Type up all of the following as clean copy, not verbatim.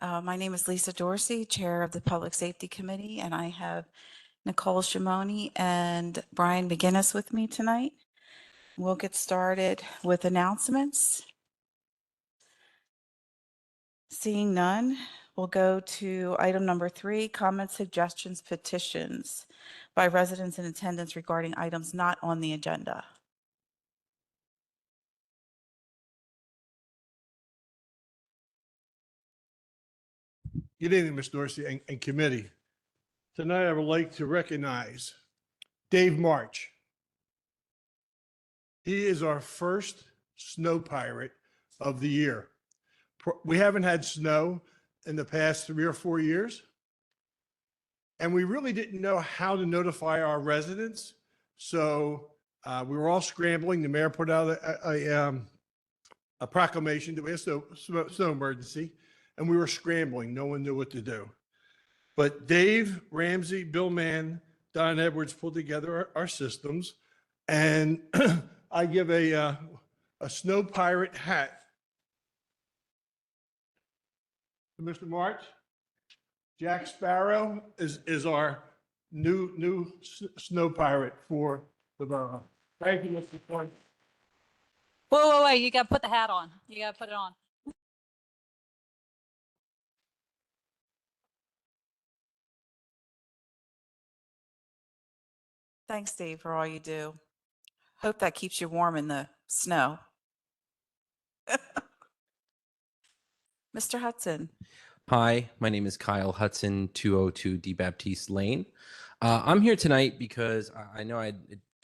My name is Lisa Dorsey, Chair of the Public Safety Committee, and I have Nicole Shimoni and Brian McGinnis with me tonight. We'll get started with announcements. Seeing none, we'll go to item number 3, comments, suggestions, petitions by residents in attendance regarding items not on the agenda. Good evening, Ms. Dorsey and committee. Tonight, I would like to recognize Dave March. He is our first snow pirate of the year. We haven't had snow in the past 3 or 4 years, and we really didn't know how to notify our residents. So we were all scrambling. The mayor put out a proclamation that we had snow emergency, and we were scrambling. No one knew what to do. But Dave Ramsey, Bill Mann, Don Edwards pulled together our systems, and I give a snow pirate hat to Mr. March. Jack Sparrow is our new snow pirate for the borough. Thank you, Mr. Point. Whoa, you got to put the hat on. You got to put it on. Thanks, Dave, for all you do. Hope that keeps you warm in the snow. Mr. Hudson. Hi, my name is Kyle Hudson, 202 D Baptiste Lane. I'm here tonight because I know it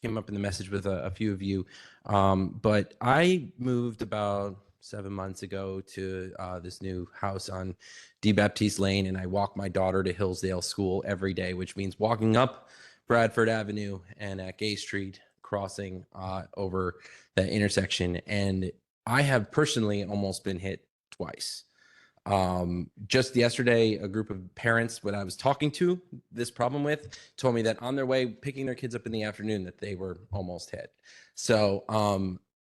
came up in the message with a few of you, but I moved about 7 months ago to this new house on D Baptiste Lane, and I walk my daughter to Hillsdale School every day, which means walking up Bradford Avenue and at Gay Street, crossing over that intersection. And I have personally almost been hit twice. Just yesterday, a group of parents, when I was talking to this problem with, told me that on their way picking their kids up in the afternoon that they were almost hit. So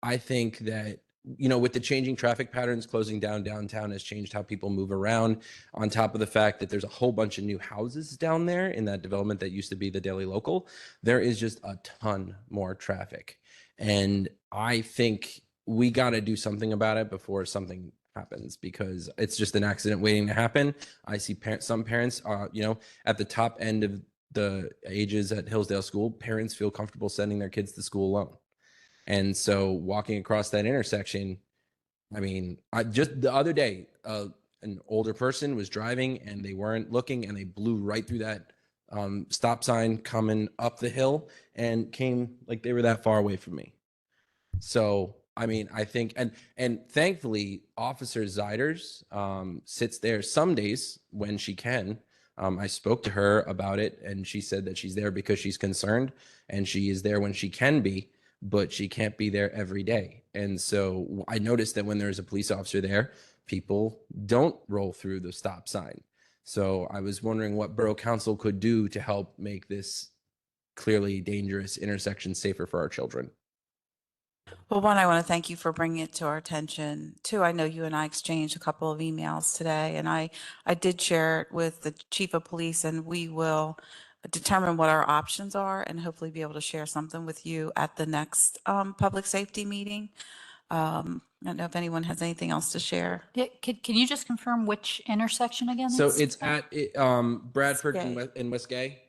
I think that, you know, with the changing traffic patterns, closing down downtown has changed how people move around, on top of the fact that there's a whole bunch of new houses down there in that development that used to be the Daily Local. There is just a ton more traffic. And I think we got to do something about it before something happens, because it's just an accident waiting to happen. I see some parents, you know, at the top end of the ages at Hillsdale School, parents feel comfortable sending their kids to school alone. And so walking across that intersection, I mean, I just the other day, an older person was driving and they weren't looking, and they blew right through that stop sign coming up the hill and came like they were that far away from me. So, I mean, I think, and thankfully, Officer Ziders sits there some days when she can. I spoke to her about it, and she said that she's there because she's concerned, and she is there when she can be, but she can't be there every day. And so I noticed that when there's a police officer there, people don't roll through the stop sign. So I was wondering what Borough Council could do to help make this clearly dangerous intersection safer for our children. Well, one, I want to thank you for bringing it to our attention. Two, I know you and I exchanged a couple of emails today, and I did share it with the chief of police, and we will determine what our options are and hopefully be able to share something with you at the next public safety meeting. I don't know if anyone has anything else to share. Yeah, can you just confirm which intersection again? So it's at Bradford and West Gay.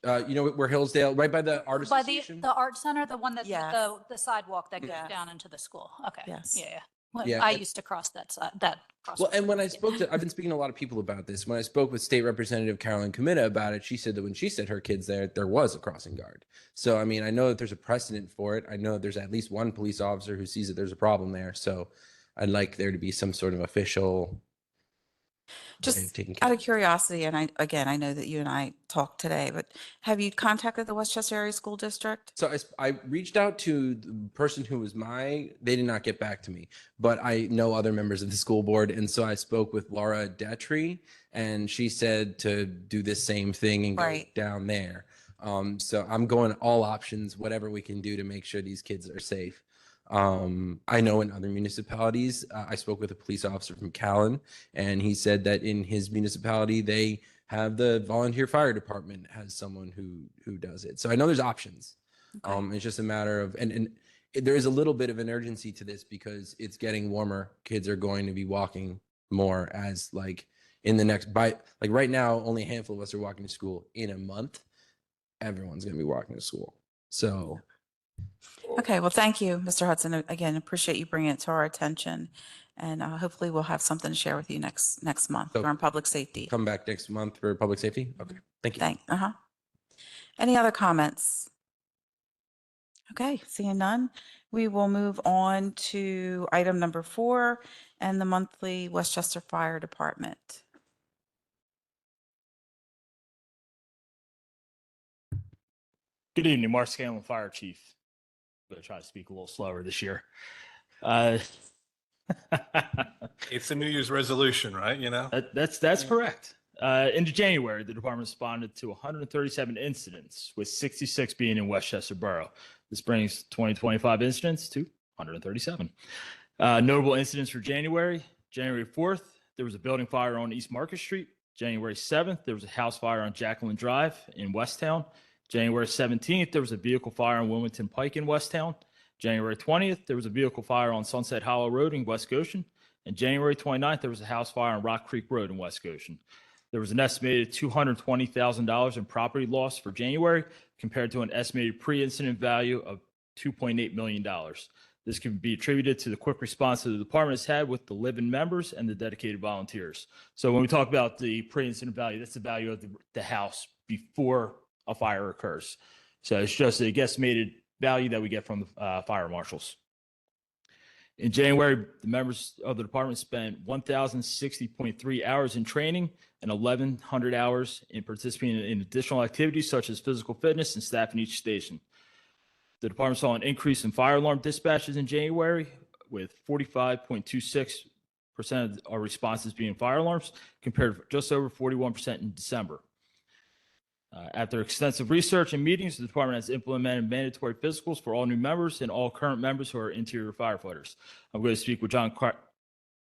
You know where Hillsdale, right by the art By association? the art center, the one that Yes. the sidewalk that goes Yes. down into the school. Okay. Yes. Yeah. Well, Yeah, I and- used to cross that side. That crosswalk. Well, and when I spoke to, I've been speaking to a lot of people about this. When I spoke with State Representative Carolyn Comita about it, she said that when she sent her kids there was a crossing guard. So, I mean, I know that there's a precedent for it. I know that there's at least one police officer who sees that there's a problem there. So I'd like there to be some sort of official way of Just taking care out of of it. curiosity, and I know that you and I talked today, but have you contacted the Westchester Area School District? So I reached out to the person who was they did not get back to me, but I know other members of the school board. And so I spoke with Laura Datry, and she said to do this same thing and go Right. down there. So I'm going all options, whatever we can do to make sure these kids are safe. I know in other municipalities, I spoke with a police officer from Callan, and he said that in his municipality, they have the volunteer fire department has someone who does it. So I know there's options. Okay. It's just a matter of, and there is a little bit of an urgency to this because it's getting warmer. Kids are going to be walking more as like in the next, by like right now, only a handful of us are walking to school. In a month, everyone's going to be walking to school. So Okay, well, thank you, Mr. Hudson. Again, appreciate you bringing it to our attention. And hopefully we'll have something to share with you next month So- around public safety. come back next month for public safety. Okay. Thank you. Any other comments? Okay, seeing none, we will move on to item number 4 and the monthly Westchester Fire Department. Good evening, Mark Scanlon, Fire Chief. I'm going to try to speak a little slower this year. It's a New Year's resolution, right? You know, That's correct. Into January, the department responded to 137 incidents, with 66 being in Westchester Borough. This brings 2025 incidents to 137. Notable incidents for January. January 4th, there was a building fire on East Market Street. January 7th, there was a house fire on Jacqueline Drive in Westtown. January 17th, there was a vehicle fire on Wilmington Pike in Westtown. January 20th, there was a vehicle fire on Sunset Hollow Road in West Goshen. And January 29th, there was a house fire on Rock Creek Road in West Goshen. There was an estimated $220,000 in property loss for January compared to an estimated pre-incident value of $2.8 million. This can be attributed to the quick response that the department has had with the live-in members and the dedicated volunteers. So when we talk about the pre-incident value, that's the value of the house before a fire occurs. So it's just a estimated value that we get from the fire marshals. In January, the members of the department spent 1,060.3 hours in training and 1,100 hours in participating in additional activities such as physical fitness and staff in each station. The department saw an increase in fire alarm dispatches in January, with 45.26% of our responses being fire alarms, compared to just over 41% in December. After extensive research and meetings, the department has implemented mandatory physicals for all new members and all current members who are interior firefighters. I'm going to speak with John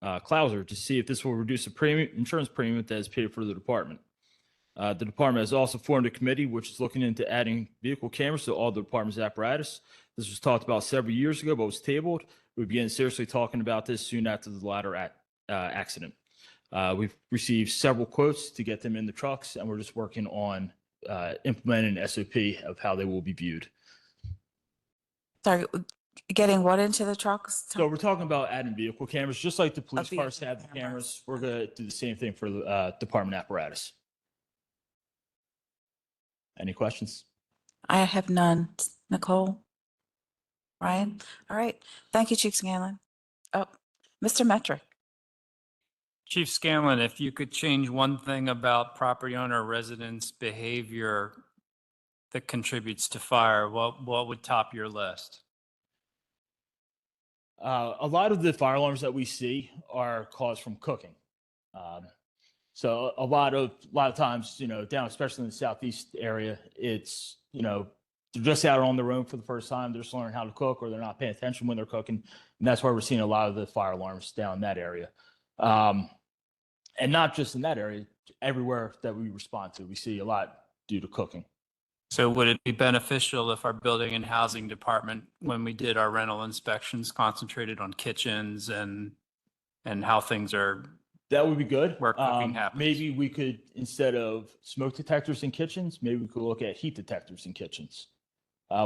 Klauser to see if this will reduce the insurance premium that is paid for the department. The department has also formed a committee which is looking into adding vehicle cameras to all the department's apparatus. This was talked about several years ago, but was tabled. We began seriously talking about this soon after the latter accident. We've received several quotes to get them in the trucks, and we're just working on implementing an SOP of how they will be viewed. Sorry, getting what into the trucks? So we're talking about adding vehicle cameras, just like the police vehicle cars have the cameras. cameras. We're going to do the same thing for the department apparatus. Any questions? I have none. Nicole? Ryan? All right. Thank you, Chief Scanlon. Oh, Mr. Metric. Chief Scanlon, if you could change one thing about property owner residents' behavior that contributes to fire, what would top your list? A lot of the fire alarms that we see are caused from cooking. So a lot of times, down, especially in the Southeast area, it's, they're just out on their own for the first time. They're just learning how to cook, or they're not paying attention when they're cooking. And that's why we're seeing a lot of the fire alarms down in that area. And not just in that area, everywhere that we respond to, we see a lot due to cooking. So would it be beneficial if our building and housing department, when we did our rental inspections, concentrated on kitchens and how things are? That would be good. Where cooking happens. Maybe we could, instead of smoke detectors in kitchens, maybe we could look at heat detectors in kitchens.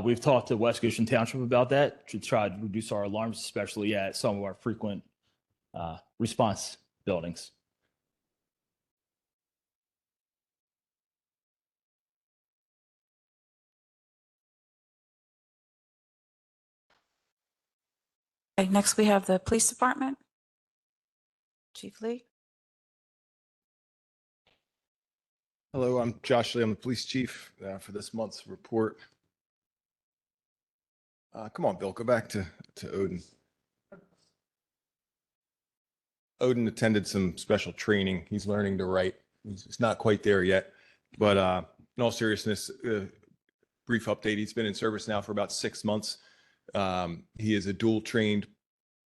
We've talked to West Goshen Township about that to try to reduce our alarms, especially at some of our frequent response buildings. Okay, next we have the police department. Chief Lee. Hello, I'm Josh Lee. I'm the police chief for this month's report. Come on, Bill, go back to Odin. Odin attended some special training. He's learning to write. He's not quite there yet, but in all seriousness, brief update. He's been in service now for about 6 months. He is a dual trained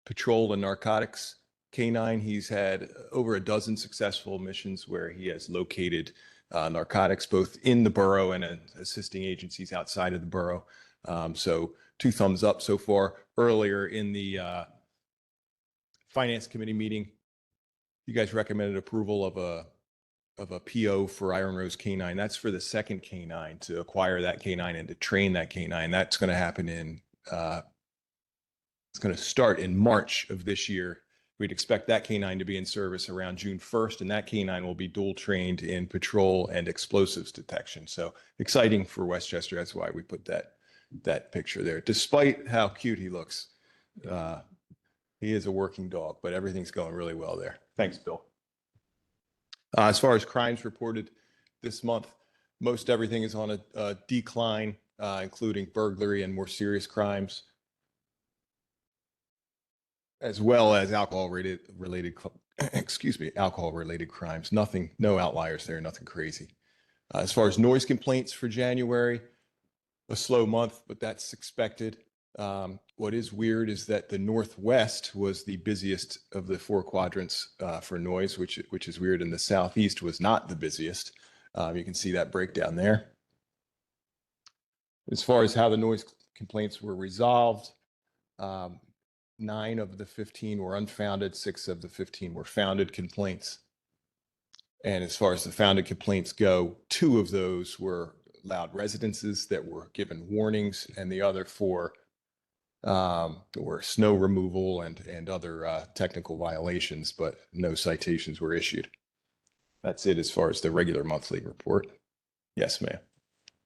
patrol and narcotics canine. He's had over a dozen successful missions where he has located narcotics both in the borough and assisting agencies outside of the borough. So 2 thumbs up so far. Earlier in the finance committee meeting, you guys recommended approval of a PO for Iron Rose Canine. That's for the second canine, to acquire that canine and to train that canine. That's going to happen it's going to start in March of this year. We'd expect that canine to be in service around June 1st, and that canine will be dual trained in patrol and explosives detection. So exciting for Westchester. That's why we put that picture there. Despite how cute he looks, he is a working dog, but everything's going really well there. Thanks, Bill. As far as crimes reported this month, most everything is on a decline, including burglary and more serious crimes, as well as alcohol-related crimes. No outliers there, nothing crazy. As far as noise complaints for January, a slow month, but that's expected. What is weird is that the Northwest was the busiest of the 4 quadrants for noise, which is weird, and the Southeast was not the busiest. You can see that breakdown there. As far as how the noise complaints were resolved, 9 of the 15 were unfounded, 6 of the 15 were founded complaints. And as far as the founded complaints go, 2 of those were loud residences that were given warnings, and the other 4 were snow removal and other technical violations, but no citations were issued. That's it as far as the regular monthly report. Yes, ma'am.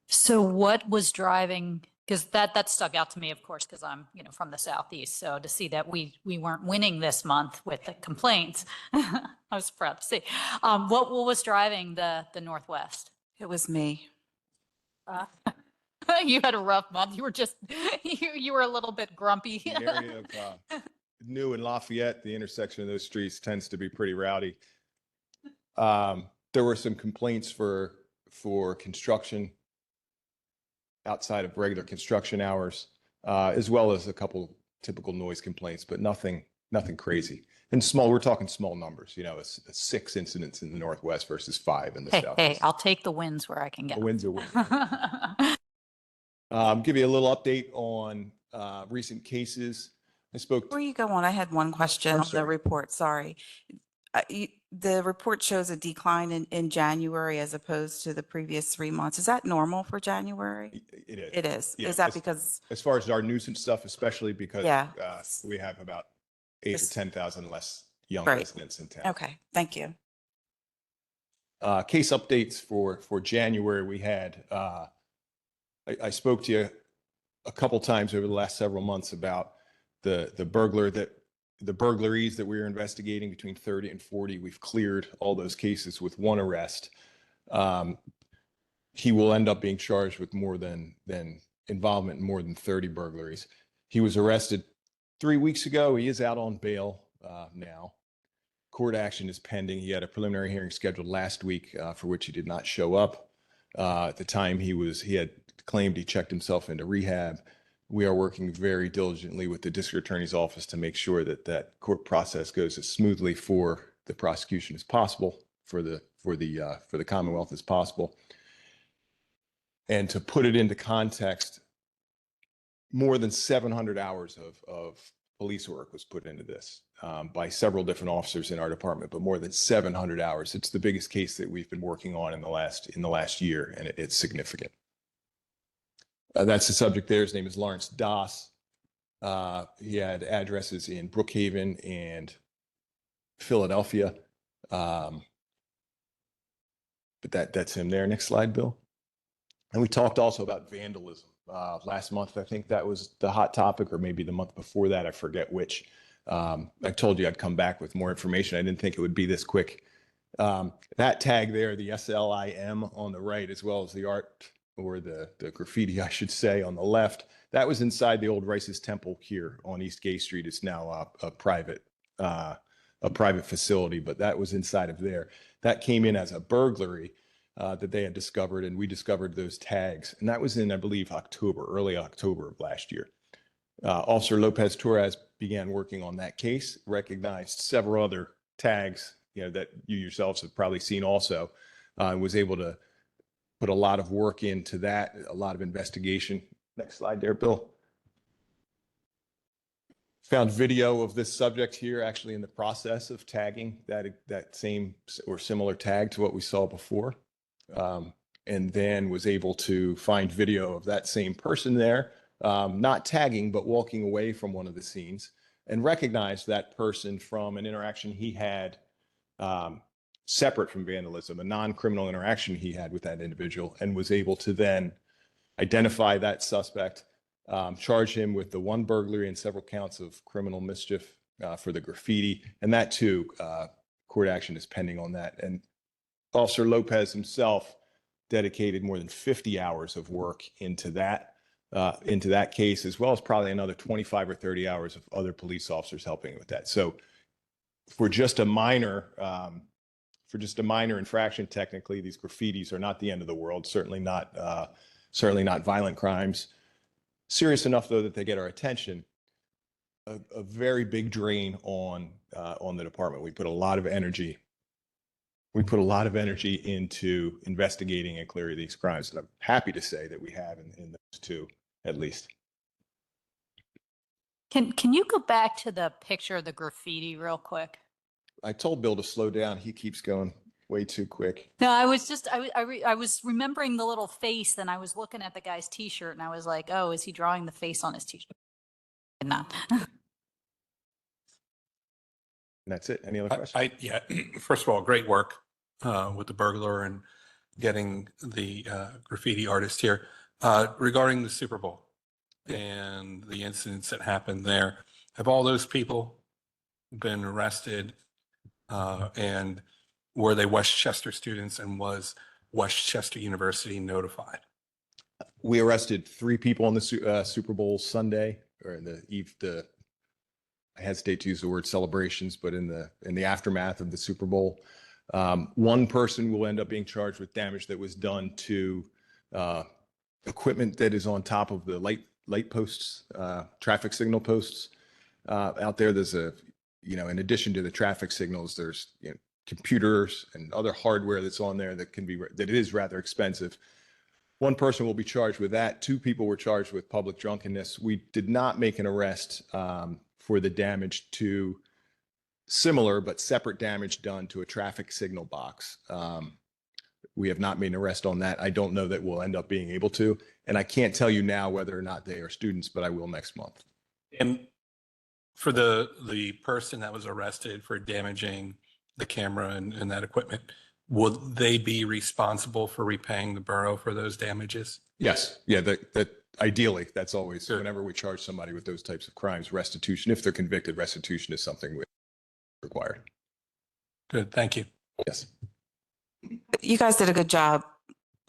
So what was driving, because that stuck out to me, of course, because I'm, from the Southeast. So to see that we weren't winning this month with the complaints, I was proud to see. What was driving the Northwest? It was me. You had a rough month. You were just, you were a little bit grumpy. The area of New and Lafayette, the intersection of those streets tends to be pretty rowdy. There were some complaints for construction outside of regular construction hours, as well as a couple typical noise complaints, but nothing crazy. And small, we're talking small numbers, 6 incidents in the Northwest versus 5 in the Hey, Southeast. I'll take the wins where I can get A win's a win. Give you a little update on recent cases. I spoke Before you go on, I had one question I'm on the sorry. report. Sorry. The report shows a decline in January as opposed to the previous 3 months. Is that normal for January? It is. It is. Yeah, Is that it's- because, As far as our nuisance stuff, especially because Yeah. we have about 8 or It's- 10,000 less young Right. residents in town. okay, thank you. Case updates for January, we had, I spoke to you a couple times over the last several months about the burglaries that we were investigating, between 30 and 40. We've cleared all those cases with 1 arrest. He will end up being charged with more than involvement in more than 30 burglaries. He was arrested 3 weeks ago. He is out on bail now. Court action is pending. He had a preliminary hearing scheduled last week for which he did not show up. At the time, he had claimed he checked himself into rehab. We are working very diligently with the district attorney's office to make sure that court process goes as smoothly for the prosecution as possible, for the Commonwealth as possible. And to put it into context, more than 700 hours of police work was put into this by several different officers in our department, but more than 700 hours. It's the biggest case that we've been working on in the last year, and it's significant. That's the subject there. His name is Lawrence Doss. He had addresses in Brookhaven and Philadelphia. But that's him there. Next slide, Bill. And we talked also about vandalism. Last month, I think that was the hot topic, or maybe the month before that, I forget which. I told you I'd come back with more information. I didn't think it would be this quick. That tag there, the SLIM on the right, as well as the art, or the graffiti, I should say, on the left, that was inside the old Rice's Temple here on East Gay Street. It's now a private facility, but that was inside of there. That came in as a burglary that they had discovered, and we discovered those tags. And that was in, I believe, early October of last year. Officer Lopez Torres began working on that case, recognized several other tags, that you yourselves have probably seen also, and was able to put a lot of work into that, a lot of investigation. Next slide there, Bill. Found video of this subject here actually in the process of tagging that same or similar tag to what we saw before. And then was able to find video of that same person there, not tagging, but walking away from one of the scenes, and recognized that person from an interaction he had separate from vandalism, a non-criminal interaction he had with that individual, and was able to then identify that suspect, charge him with the 1 burglary and several counts of criminal mischief for the graffiti. And that too, court action is pending on that. And Officer Lopez himself dedicated more than 50 hours of work into that case, as well as probably another 25 or 30 hours of other police officers helping with that. So for just a minor infraction, technically, these graffitis are not the end of the world. Certainly not violent crimes. Serious enough though that they get our attention. A very big drain on the department. We put a lot of energy into investigating and clearing these crimes, and I'm happy to say that we have in those two at least. Can you go back to the picture of the graffiti real quick? I told Bill to slow down. He keeps going way too quick. No, I was just, I was remembering the little face, and I was looking at the guy's t-shirt, and I was like, oh, is he drawing the face on his t-shirt? Not. And that's it. Any other questions? Yeah, first of all, great work with the burglar and getting the graffiti artist here. Regarding the Super Bowl and the incidents that happened there, have all those people been arrested, and were they Westchester students, and was Westchester University notified? We arrested 3 people on the Super Bowl Sunday, or in I hesitate to use the word celebrations, but in the aftermath of the Super Bowl. 1 person will end up being charged with damage that was done to equipment that is on top of the light posts, traffic signal posts out there. There's in addition to the traffic signals, there's computers and other hardware that's on there that it is rather expensive. 1 person will be charged with that. 2 people were charged with public drunkenness. We did not make an arrest for the damage to similar but separate damage done to a traffic signal box. We have not made an arrest on that. I don't know that we'll end up being able to, and I can't tell you now whether or not they are students, but I will next month. And for the person that was arrested for damaging the camera and that equipment, would they be responsible for repaying the borough for those damages? Yes. Yeah. That ideally, that's always Good. Whenever we charge somebody with those types of crimes, restitution, if they're convicted, restitution is something we required. Good, thank you. Yes. You guys did a good job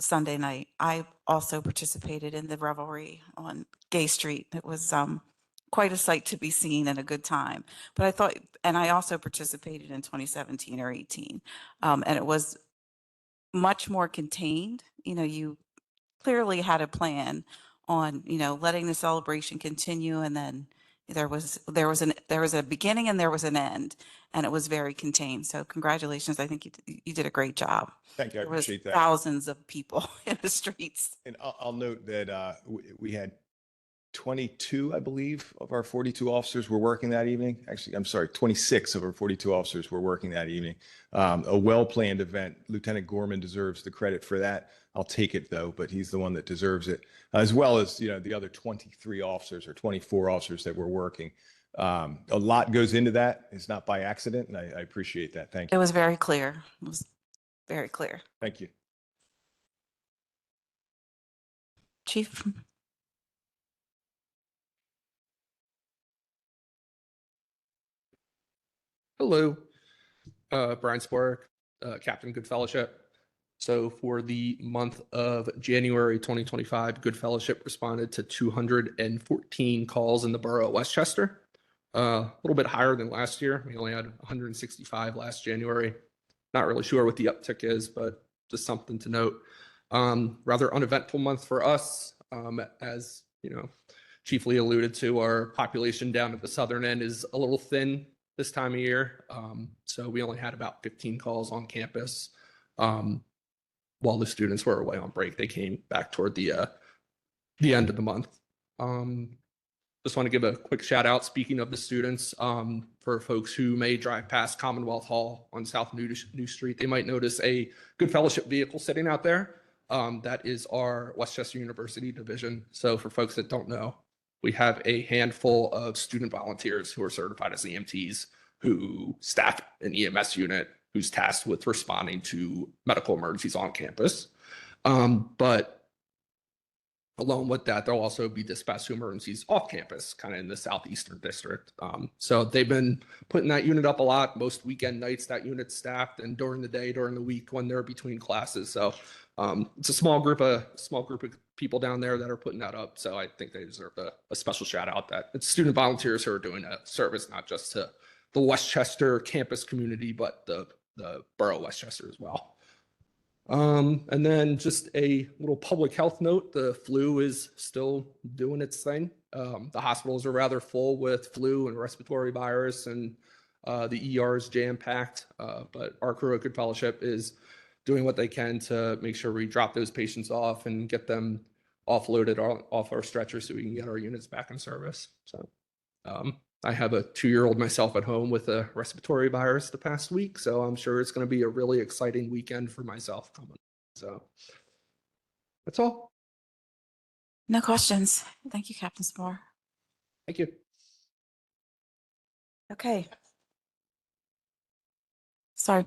Sunday night. I also participated in the revelry on Gay Street. It was quite a sight to be seen and a good time. But I thought, and I also participated in 2017 or 18, and it was much more contained. You clearly had a plan on, letting the celebration continue, and then there was a beginning and there was an end, and it was very contained. So congratulations. I think you did a great job. Thank you. I There was appreciate that. thousands of people in the streets. And I'll note that we had 22, I believe, of our 42 officers were working that evening. Actually, I'm sorry, 26 of our 42 officers were working that evening. A well-planned event. Lieutenant Gorman deserves the credit for that. I'll take it though, but he's the one that deserves it, as well as the other 23 officers or 24 officers that were working. A lot goes into that. It's not by accident, and I appreciate that. Thank It you. was very clear. It was very clear. Thank you. Chief? Hello, Brian Spork, Captain Good Fellowship. So for the month of January 2025, Good Fellowship responded to 214 calls in the borough of Westchester, a little bit higher than last year. We only had 165 last January. Not really sure what the uptick is, but just something to note. Rather uneventful month for us, as Chief Lee alluded to, our population down at the southern end is a little thin this time of year. So we only had about 15 calls on campus. While the students were away on break, they came back toward the end of the month. Just want to give a quick shout out, speaking of the students, for folks who may drive past Commonwealth Hall on South New Street, they might notice a Good Fellowship vehicle sitting out there. That is our Westchester University division. So for folks that don't know, we have a handful of student volunteers who are certified as EMTs, who staff an EMS unit, who's tasked with responding to medical emergencies on campus. But along with that, there'll also be dispatch to emergencies off campus, kind of in the southeastern district. So they've been putting that unit up a lot. Most weekend nights, that unit's staffed, and during the day, during the week when they're between classes. So it's a small group of people down there that are putting that up. So I think they deserve a special shout out. That it's student volunteers who are doing a service, not just to the Westchester campus community, but the borough of Westchester as well. And then just a little public health note, the flu is still doing its thing. The hospitals are rather full with flu and respiratory virus, and the ER is jam-packed, but our crew at Good Fellowship is doing what they can to make sure we drop those patients off and get them offloaded off our stretchers so we can get our units back in service. So I have a 2-year-old myself at home with a respiratory virus the past week, so I'm sure it's going to be a really exciting weekend for myself coming. So that's all. No questions. Thank you, Captain Spore. Thank you. Okay. Sorry.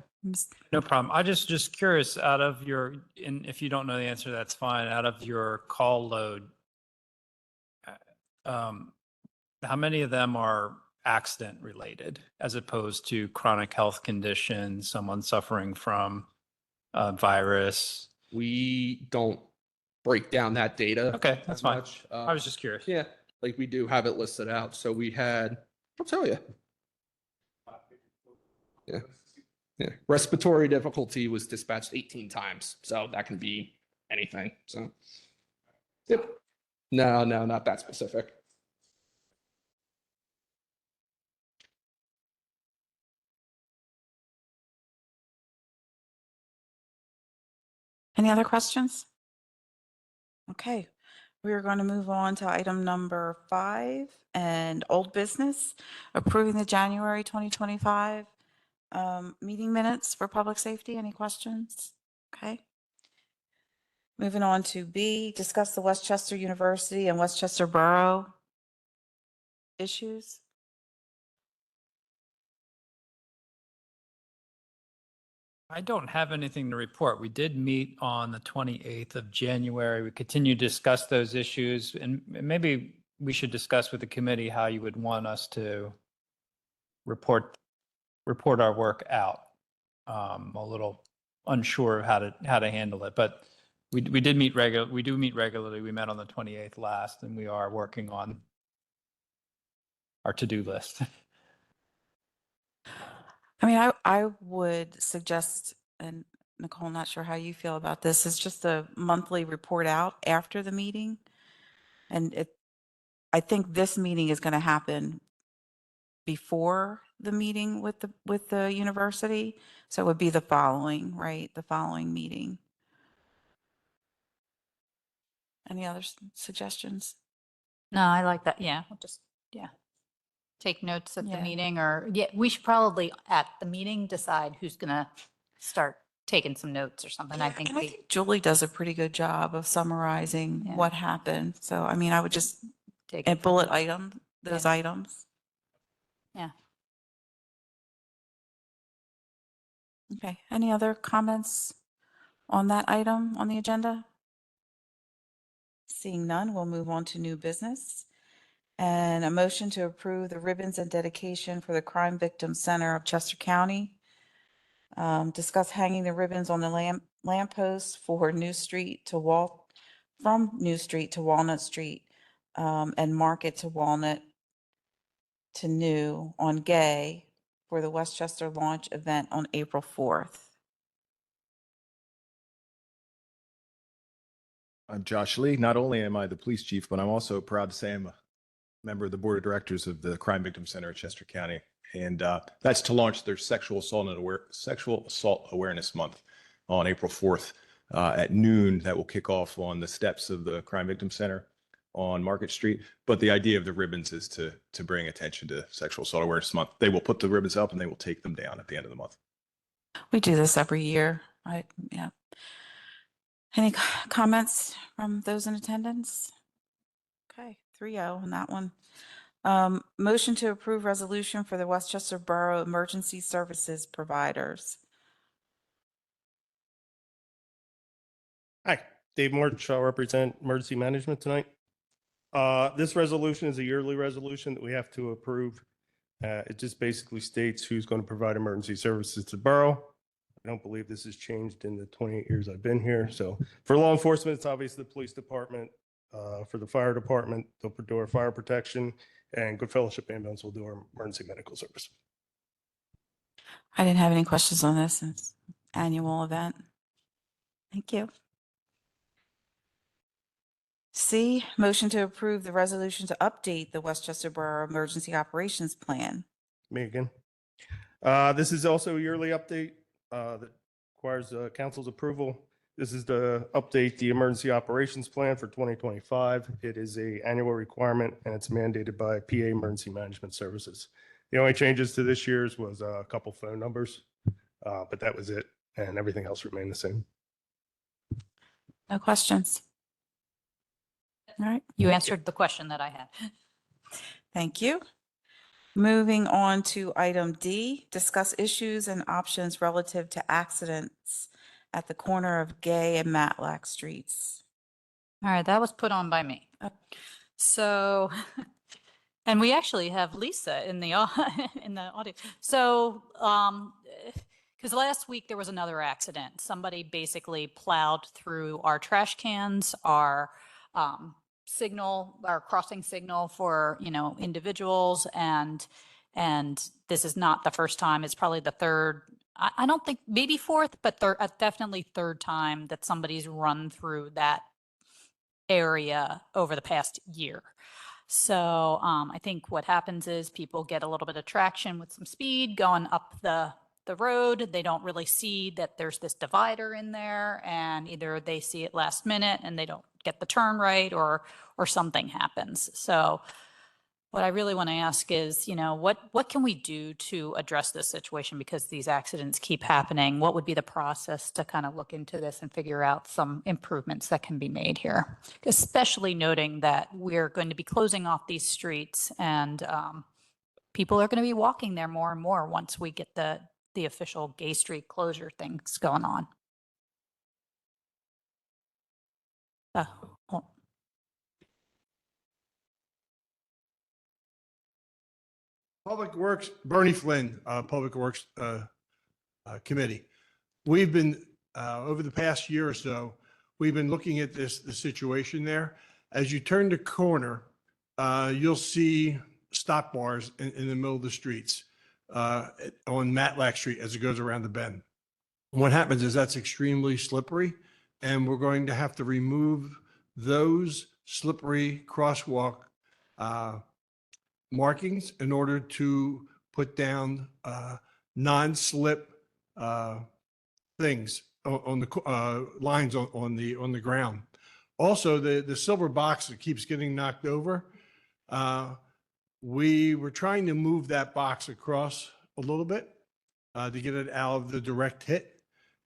No problem. I just curious, out of your, and if you don't know the answer, that's fine. Out of your call load, how many of them are accident related as opposed to chronic health conditions, someone suffering from a virus? We don't break down that data. Okay, that's fine. much. I was just curious. Yeah, like we do have it listed out. So we had, I'll tell you. Yeah, respiratory difficulty was dispatched 18 times. So that can be anything. So, yep. No, not that specific. Any other questions? Okay, we are going to move on to item number 5 and old business, approving the January 2025 meeting minutes for public safety. Any questions? Okay. Moving on to B, discuss the Westchester University and Westchester Borough issues. I don't have anything to report. We did meet on the 28th of January. We continue to discuss those issues, and maybe we should discuss with the committee how you would want us to report our work out. A little unsure of how to handle it, but we do meet regularly. We met on the 28th last, and we are working on our to-do list. I mean, I would suggest, and Nicole, not sure how you feel about this, is just a monthly report out after the meeting. And I think this meeting is going to happen before the meeting with the university. So it would be the following, right? The following meeting. Any other suggestions? No, I like that. Yeah, we'll just, take notes at the Yeah. meeting, or, we should probably at the meeting decide who's going to start taking some notes or something. I think And I think Julie does a pretty good job of summarizing Yeah. what happened. So, I mean, I would just take and it from bullet there. item those Yeah. items. Yeah. Okay. Any other comments on that item on the agenda? Seeing none, we'll move on to new business. And a motion to approve the ribbons and dedication for the Crime Victim Center of Chester County. Discuss hanging the ribbons on the lampposts for New Street to from New Street to Walnut Street, and Market to Walnut to New on Gay for the Westchester launch event on April 4th. I'm Josh Lee. Not only am I the police chief, but I'm also proud to say I'm member of the board of directors of the Crime Victim Center at Chester County. And that's to launch their Sexual Assault Awareness Month on April 4th at noon. That will kick off on the steps of the Crime Victim Center on Market Street. But the idea of the ribbons is to bring attention to Sexual Assault Awareness Month. They will put the ribbons up and they will take them down at the end of the month. We do this every year. Yeah. Any comments from those in attendance? Okay, 3-0 on that one. Motion to approve resolution for the Westchester Borough Emergency Services Providers. Hi, Dave Morch, I'll represent Emergency Management tonight. This resolution is a yearly resolution that we have to approve. It just basically states who's going to provide emergency services to the borough. I don't believe this has changed in the 28 years I've been here. So for law enforcement, it's obviously the police department. For the fire department, they'll do our fire protection, and Good Fellowship Ambulance will do our emergency medical service. I didn't have any questions on this. It's an annual event. Thank you. C, motion to approve the resolution to update the Westchester Borough Emergency Operations Plan. Me again. This is also a yearly update that requires council's approval. This is to update the emergency operations plan for 2025. It is an annual requirement and it's mandated by PA Emergency Management Services. The only changes to this year's was a couple phone numbers, but that was it, and everything else remained the same. No questions. All right. You answered the question that I had. Thank you. Moving on to item D, discuss issues and options relative to accidents at the corner of Gay and Matlack Streets. All right, that was put on by me. So, and we actually have Lisa in the in the audience. So, because last week there was another accident. Somebody basically plowed through our trash cans, our signal, our crossing signal for, individuals, and this is not the first time. It's probably the third. I don't think, maybe fourth, but definitely third time that somebody's run through that area over the past year. So I think what happens is people get a little bit of traction with some speed going up the road. They don't really see that there's this divider in there, and either they see it last minute and they don't get the turn right, or something happens. So what I really want to ask is, what can we do to address this situation, because these accidents keep happening? What would be the process to kind of look into this and figure out some improvements that can be made here, especially noting that we're going to be closing off these streets, and people are going to be walking there more and more once we get the official Gay Street closure things going on. Public Works, Bernie Flynn, Public Works Committee. We've been, over the past year or so, we've been looking at the situation there. As you turn the corner, you'll see stop bars in the middle of the streets on Matlack Street as it goes around the bend. What happens is that's extremely slippery, and we're going to have to remove those slippery crosswalk markings in order to put down non-slip things on the lines on the ground. Also, the silver box that keeps getting knocked over, we were trying to move that box across a little bit to get it out of the direct hit.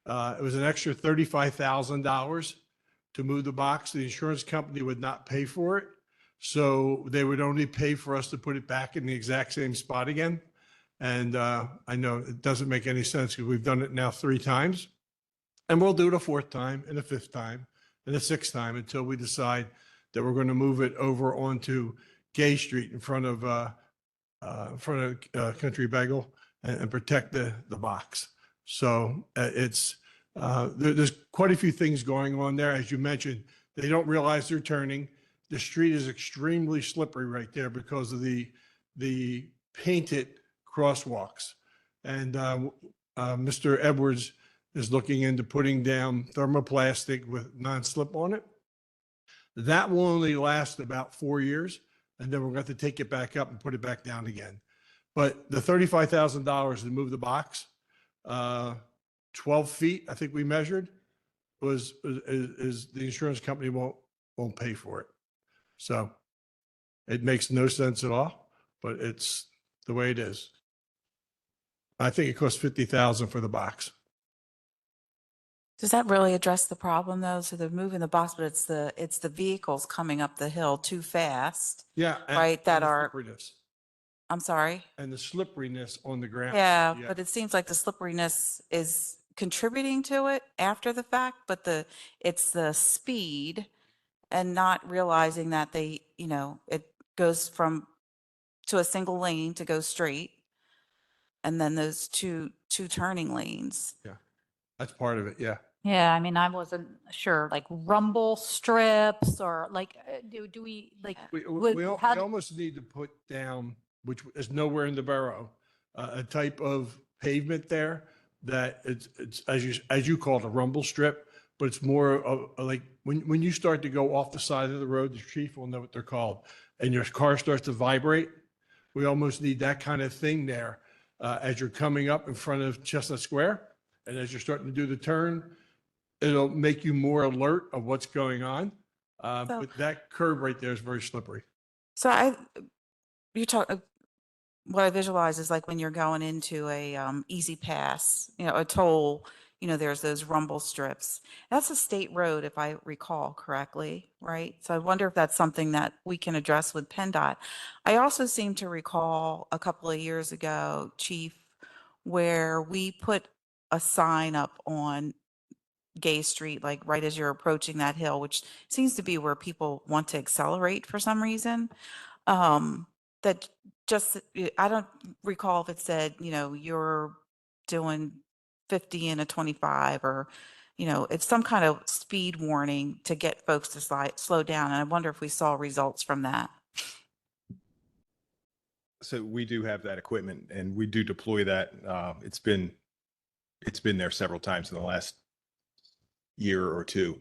It was an extra $35,000 to move the box. The insurance company would not pay for it. So they would only pay for us to put it back in the exact same spot again. And I know it doesn't make any sense because we've done it now 3 times. And we'll do it a 4th time and a 5th time and a 6th time until we decide that we're going to move it over onto Gay Street in front of Country Bagel and protect the box. So there's quite a few things going on there. As you mentioned, they don't realize they're turning. The street is extremely slippery right there because of the painted crosswalks. And Mr. Edwards is looking into putting down thermoplastic with non-slip on it. That will only last about 4 years. and then we're going to have to take it back up and put it back down again. But the $35,000 to move the box, 12 feet, I think we measured, is the insurance company won't pay for it. So it makes no sense at all, but it's the way it is. I think it costs 50,000 for the box. Does that really address the problem though? So they're moving the box, but it's the vehicles coming up the hill too fast, Yeah. right? That and the are, slipperiness. I'm sorry. And the slipperiness on the ground. Yeah, but it seems like the slipperiness is contributing to it after the fact, but it's the speed and not realizing that it goes to a single lane to go straight. And then those two turning lanes. That's part of it. Yeah. Yeah, I mean, I wasn't sure, like rumble strips or like, do we like? We would- how do- almost need to put down, which is nowhere in the borough, a type of pavement there that it's as you call it, a rumble strip, but it's more of like when you start to go off the side of the road, the chief will know what they're called, and your car starts to vibrate. We almost need that kind of thing there as you're coming up in front of Chestnut Square, and as you're starting to do the turn, it'll make you more alert of what's going on. But that curb right there is very slippery. So what I visualize is like when you're going into a easy pass, a toll, there's those rumble strips. That's a state road, if I recall correctly, right? So I wonder if that's something that we can address with PennDOT. I also seem to recall a couple of years ago, Chief, where we put a sign up on Gay Street, like right as you're approaching that hill, which seems to be where people want to accelerate for some reason. That just, I don't recall if it said, you're doing 50 in a 25 or, it's some kind of speed warning to get folks to slow down. And I wonder if we saw results from that. So we do have that equipment and we do deploy that. It's been there several times in the last year or two.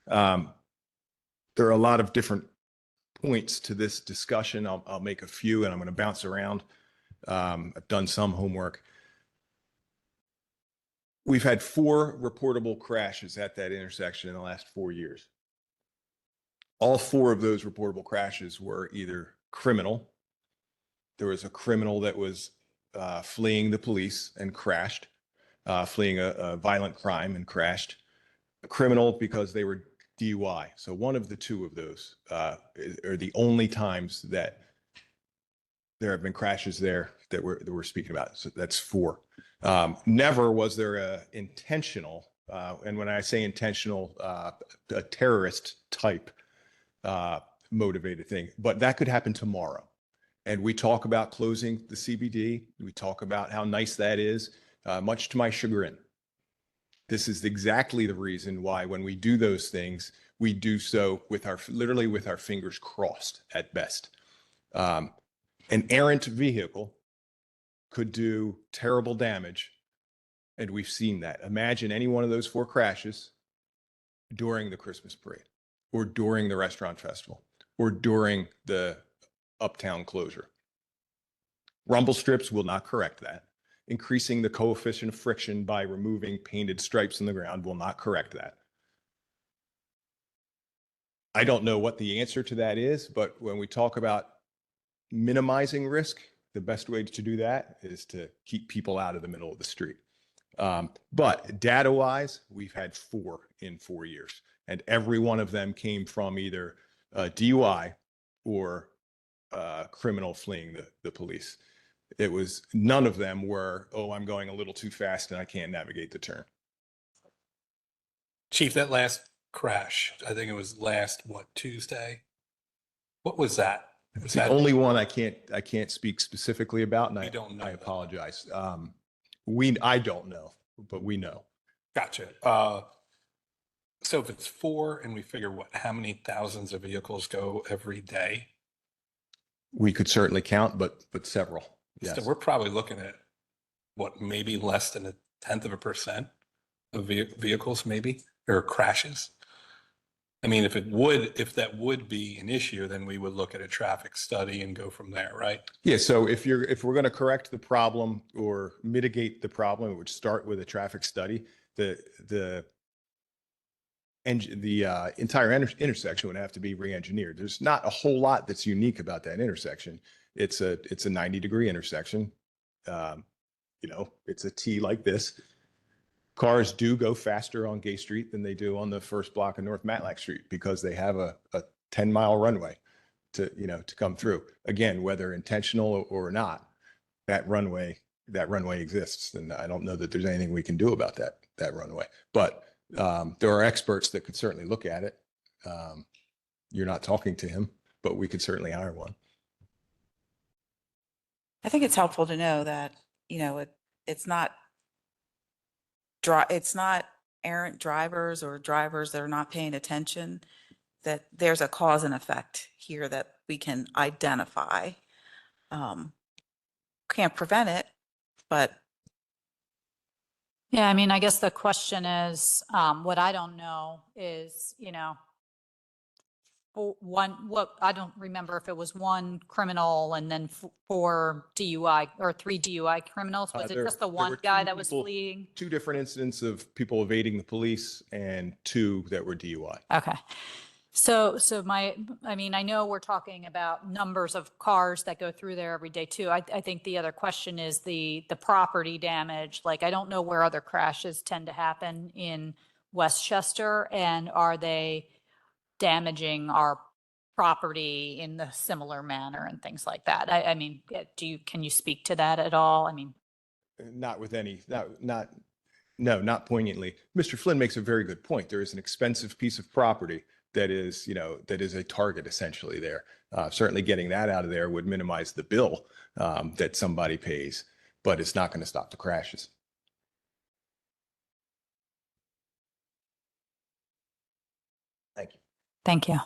There are a lot of different points to this discussion. I'll make a few and I'm going to bounce around. I've done some homework. We've had 4 reportable crashes at that intersection in the last 4 years. All 4 of those reportable crashes were either criminal. There was a criminal that was fleeing the police and crashed, fleeing a violent crime and crashed. A criminal because they were DUI. So one of the 2 of those are the only times that there have been crashes there that we're speaking about. So that's 4. Never was there a intentional, and when I say intentional, a terrorist type motivated thing, but that could happen tomorrow. And we talk about closing the CBD. We talk about how nice that is, much to my chagrin. This is exactly the reason why when we do those things, we do so literally with our fingers crossed at best. An errant vehicle could do terrible damage, and we've seen that. Imagine any one of those 4 crashes during the Christmas parade, or during the restaurant festival, or during the uptown closure. Rumble strips will not correct that. Increasing the coefficient of friction by removing painted stripes in the ground will not correct that. I don't know what the answer to that is, but when we talk about minimizing risk, the best way to do that is to keep people out of the middle of the street. But data-wise, we've had 4 in 4 years, and every one of them came from either DUI or criminal fleeing the police. It was, none of them were, oh, I'm going a little too fast and I can't navigate the turn. Chief, that last crash, I think it was Tuesday? What was that? It's the only one I can't speak specifically about, and You don't know I that. apologize. I don't know, but we know. Gotcha. So if it's 4 and we figure how many thousands of vehicles go every day? We could certainly count, but several. Yes. So we're probably looking at maybe less than 1/10% of vehicles, maybe, or crashes. I mean, if that would be an issue, then we would look at a traffic study and go from there, right? Yeah, so if we're going to correct the problem or mitigate the problem, it would start with a traffic study. The entire intersection would have to be re-engineered. There's not a whole lot that's unique about that intersection. It's a 90-degree intersection. It's a T like this. Cars do go faster on Gay Street than they do on the first block of North Matlack Street because they have a 10-mile runway to come through. Again, whether intentional or not, that runway exists, and I don't know that there's anything we can do about that runway. But there are experts that could certainly look at it. You're not talking to him, but we could certainly hire one. I think it's helpful to know that, it's not errant drivers or drivers that are not paying attention, that there's a cause and effect here that we can identify. Can't prevent it, but Yeah, I mean, I guess the question is, what I don't know is, I don't remember if it was one criminal and then 4 DUI or 3 DUI criminals. Was it just the There one were guy two that was people- fleeing? 2 different incidents of people evading the police and 2 that were DUI. Okay. So I know we're talking about numbers of cars that go through there every day too. I think the other question is the property damage. Like, I don't know where other crashes tend to happen in Westchester, and are they damaging our property in the similar manner and things like that? I mean, can you speak to that at all? I mean, Not with any, not poignantly. Mr. Flynn makes a very good point. There is an expensive piece of property that is a target essentially there. Certainly getting that out of there would minimize the bill that somebody pays, but it's not going to stop the crashes. Thank you. thank you.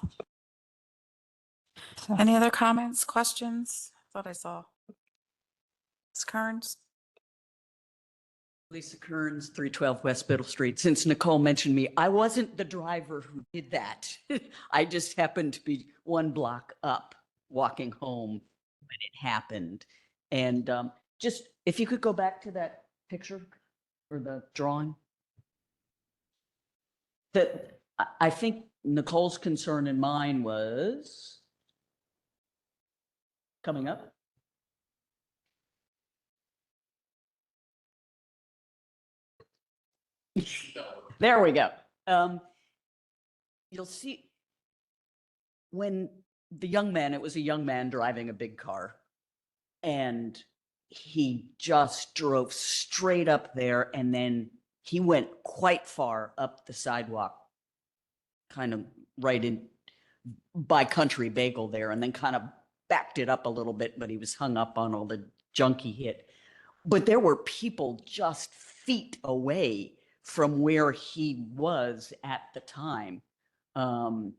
So- any other comments, questions? Thought I saw. Ms. Kearns? Lisa Kearns, 312 West Middle Street. Since Nicole mentioned me, I wasn't the driver who did that. I just happened to be 1 block up walking home when it happened. And just, if you could go back to that picture or the drawing. I think Nicole's concern and mine was coming up. There we go. You'll see when it was a young man driving a big car, and he just drove straight up there, and then he went quite far up the sidewalk, kind of right in by Country Bagel there, and then kind of backed it up a little bit, but he was hung up on all the junk he hit. But there were people just feet away from where he was at the time. And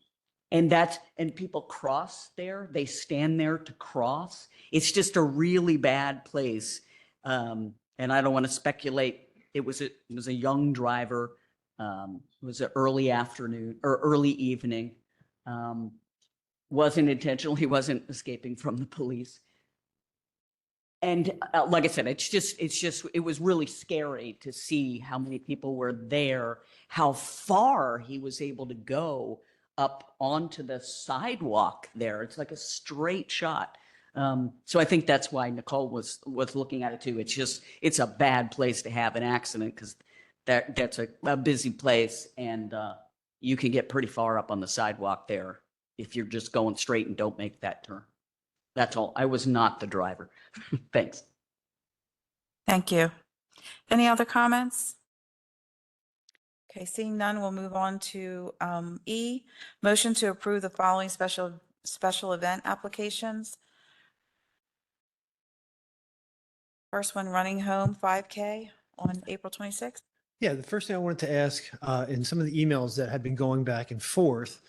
people cross there, they stand there to cross. It's just a really bad place. And I don't want to speculate. It was a young driver. It was an early afternoon or early evening. Wasn't intentional. He wasn't escaping from the police. And like I said, it was really scary to see how many people were there, how far he was able to go up onto the sidewalk there. It's like a straight shot. So I think that's why Nicole was looking at it too. It's a bad place to have an accident because that's a busy place, and you can get pretty far up on the sidewalk there if you're just going straight and don't make that turn. That's all. I was not the driver. Thanks. Thank you. Any other comments? Okay, seeing none, we'll move on to E, motion to approve the following special event applications. First one, Running Home 5K on April 26th. Yeah, the first thing I wanted to ask, in some of the emails that have been going back and forth,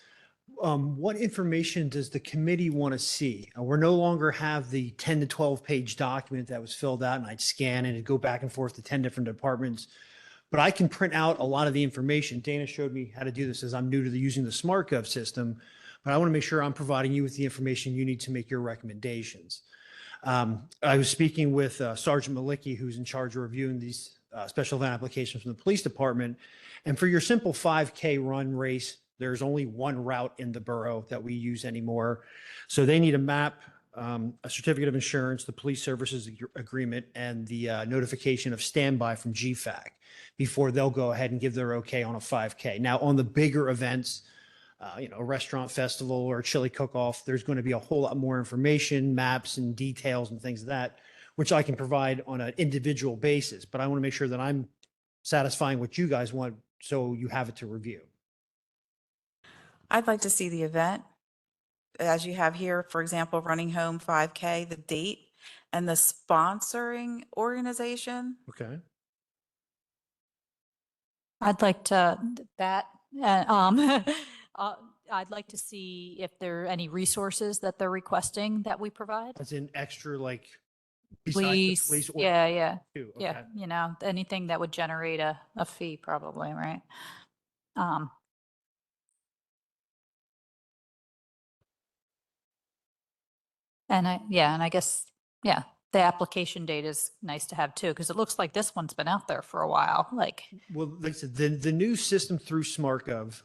what information does the committee want to see? We're no longer have the 10 to 12 page document that was filled out and I'd scan and it'd go back and forth to 10 different departments. but I can print out a lot of the information. Dana showed me how to do this as I'm new to using the SmartGov system, but I want to make sure I'm providing you with the information you need to make your recommendations. I was speaking with Sergeant Malicki, who's in charge of reviewing these special event applications from the police department. And for your simple 5K run race, there's only one route in the borough that we use anymore. So they need a map, a certificate of insurance, the police services agreement, and the notification of standby from GFAC before they'll go ahead and give their okay on a 5K. Now, on the bigger events, a restaurant festival or a chili cook-off, there's going to be a whole lot more information, maps and details and things like that, which I can provide on an individual basis. But I want to make sure that I'm satisfying what you guys want so you have it to review. I'd like to see the event, as you have here, for example, Running Home 5K, the date and the sponsoring organization. Okay. I'd like to, I'd like to see if there are any resources that they're requesting that we provide. As in extra, like, besides the Police, police. yeah. Too. Yeah, Okay. anything that would generate a fee probably, right? And I guess, the application date is nice to have too, because it looks like this one's been out there for a while, like, Well, like I said, the new system through SmartGov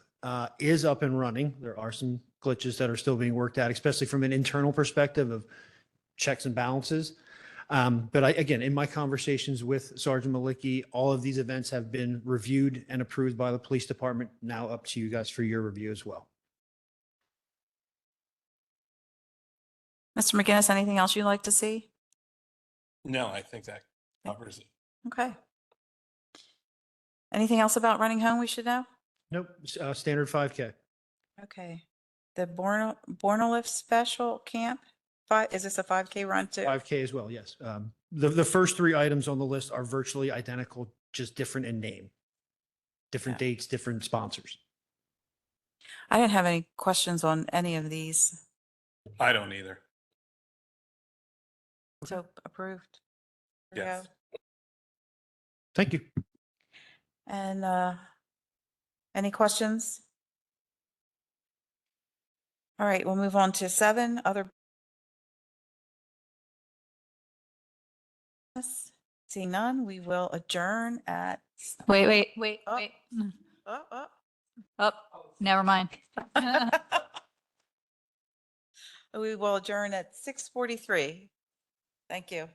is up and running. There are some glitches that are still being worked out, especially from an internal perspective of checks and balances. But again, in my conversations with Sergeant Malicki, all of these events have been reviewed and approved by the police department. Now up to you guys for your review as well. Mr. McGinnis, anything else you'd like to see? No, I think that covers it. Okay. Anything else about Running Home we should know? Nope, standard 5K. Okay. The Bornolift Special Camp, is this a 5K run too? 5K as well, yes. The first three items on the list are virtually identical, just different in name. Different dates, different sponsors. I didn't have any questions on any of these. I don't either. So approved. There we Yes. go. Thank you. And any questions? All right, we'll move on to 7, other. Seeing none, we will adjourn at, wait. Oh. oh, Oh, never mind. we will adjourn at 6:43. Thank you.